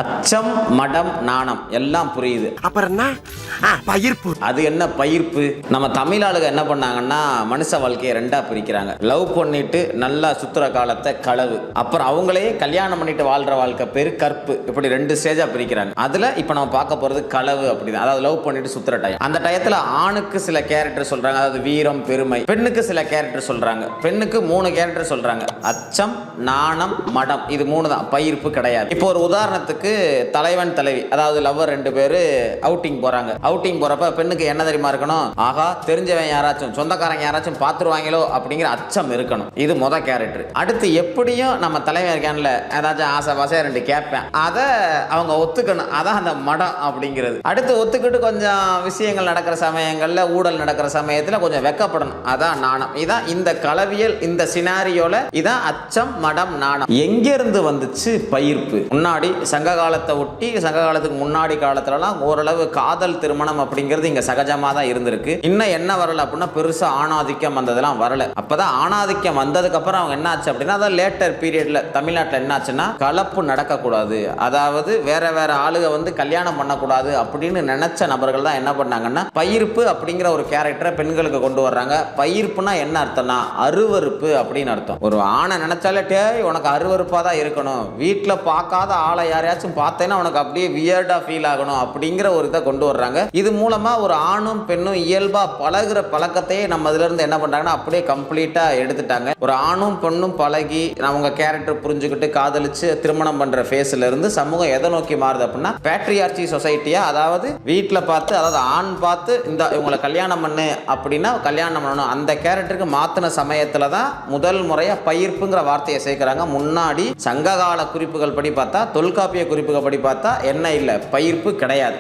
அச்சம், மடம், நாணம் எல்லாம் புரியுது. அப்புறம் என்ன பயிர்ப்பு? அது என்ன பயிர்ப்பு? நம்ம தமிழ் ஆளுங்க என்ன பண்ணாங்கன்னா மனுஷ வாழ்க்கையை ரெண்டா பிரிக்கிறாங்க. லவ் பண்ணிட்டு நல்லா சுத்துற காலத்தை களவு, அப்புறம் அவங்களே கல்யாணம் பண்ணிட்டு வாழ்ற வாழ்க்கை பேரு கற்பு. இப்படி ரெண்டு ஸ்டேஜா பிரிக்கிறாங்க. அதுல இப்ப நம்ம பார்க்க போறது களவு அப்படிதான். அதாவது லவ் பண்ணிட்டு சுத்துற டைம். அந்த டயத்துல ஆணுக்கு சில கேரக்டர் சொல்றாங்க, அதாவது வீரம், பெருமை. பெண்ணுக்கு சில கேரக்டர் சொல்றாங்க. பெண்ணுக்கு 3 கேரக்டர் சொல்றாங்க. அச்சம், நாணம், மடம். இது 3 தான், பயிர்ப்பு கிடையாது. இப்போ ஒரு உதாரணத்துக்கு தலைவன் தலைவி, அதாவது லவ்வர் 2 பேரு அவுட்டிங் போறாங்க. அவுட்டிங் போறப்ப பெண்ணுக்கு என்ன தெரியுமா இருக்கணும்? ஆகா, தெரிஞ்சவன் யாராச்சும், சொந்தக்காரங்க யாராச்சும் பாத்துருவாங்களோ அப்படிங்கிற அச்சம் இருக்கணும். இது முத கேரக்டர். அடுத்து எப்படியும் நம்ம தலைவன் இருக்கான்ல, ஏதாச்சும் ஆசை வாசையா 2 கேட்பேன், அதை அவங்க ஒத்துக்கணும். அதான் அந்த மடம் அப்படிங்கிறது. அடுத்து ஒத்துக்கிட்டு கொஞ்சம் விஷயங்கள் நடக்கிற சமயங்கள்ல, ஊழல் நடக்கிற சமயத்துல கொஞ்சம் வெக்கப்படணும். அதான் நாணம். இதான் இந்த கலவியல், இந்த சினாரியோல இதான் அச்சம், மடம், நாணம். எங்க இருந்து வந்துச்சு பயிர்ப்பு? முன்னாடி சங்க காலத்தை ஒட்டி, சங்க காலத்துக்கு முன்னாடி காலத்துலலாம் ஓரளவு காதல் திருமணம் அப்படிங்கிறது இங்க சகஜமா தான் இருந்திருக்கு. இன்னும் என்ன வரல அப்படின்னா பெருசா ஆணாதிக்கம் வந்ததெல்லாம் வரல. அப்பதான் ஆணாதிக்கம் வந்ததுக்கு அப்புறம் அவங்க என்ன ஆச்சு அப்படின்னா, அதான் லேட்டர் பீரியட்ல தமிழ்நாட்டில் என்ன ஆச்சுன்னா, கலப்பு நடக்கக்கூடாது, அதாவது வேற வேற ஆளுக வந்து கல்யாணம் பண்ணக்கூடாது அப்படின்னு நினைச்ச நபர்கள் தான் என்ன பண்ணாங்கன்னா பயிர்ப்பு அப்படிங்கிற ஒரு கேரக்டரை பெண்களுக்கு கொண்டு வர்றாங்க. பயிர்ப்புனா என்ன அர்த்தம்னா அருவருப்பு அப்படின்னு அர்த்தம். ஒரு ஆணை நினைச்சாலே டேய் உனக்கு அருவருப்பா தான் இருக்கணும், வீட்டில் பார்க்காத ஆளை யாரையாச்சும் பார்த்தேன்னா உனக்கு அப்படியே வியர்டா ஃபீல் ஆகணும் அப்படிங்கிற ஒரு இதை கொண்டு வர்றாங்க. இது மூலமா ஒரு ஆணும் பெண்ணும் இயல்பா பழகுற பழக்கத்தையே நம்ம இதுல இருந்து என்ன பண்றாங்கன்னா அப்படியே கம்ப்ளீட்டா எடுத்துட்டாங்க. ஒரு ஆணும் பெண்ணும் பழகி அவங்க கேரக்டர் புரிஞ்சுக்கிட்டு காதலிச்சு திருமணம் பண்ற ஃபேஸ்ல இருந்து சமூகம் எதை நோக்கி மாறுது அப்படின்னா பேட்ரியார்ச்சி சொசைட்டியா, அதாவது வீட்டில் பார்த்து, அதாவது ஆண் பார்த்து இந்த இவங்களை கல்யாணம் பண்ணு அப்படின்னா கல்யாணம் பண்ணணும், அந்த கேரக்டருக்கு மாத்தின சமயத்துல தான் முதல் முறையா பயிர்ப்புங்கிற வார்த்தையை சேர்க்கிறாங்க. முன்னாடி சங்ககால குறிப்புகள் படி பார்த்தா, தொல்காப்பிய குறிப்புகள் படி பார்த்தா என்ன இல்லை, பயிர்ப்பு கிடையாது.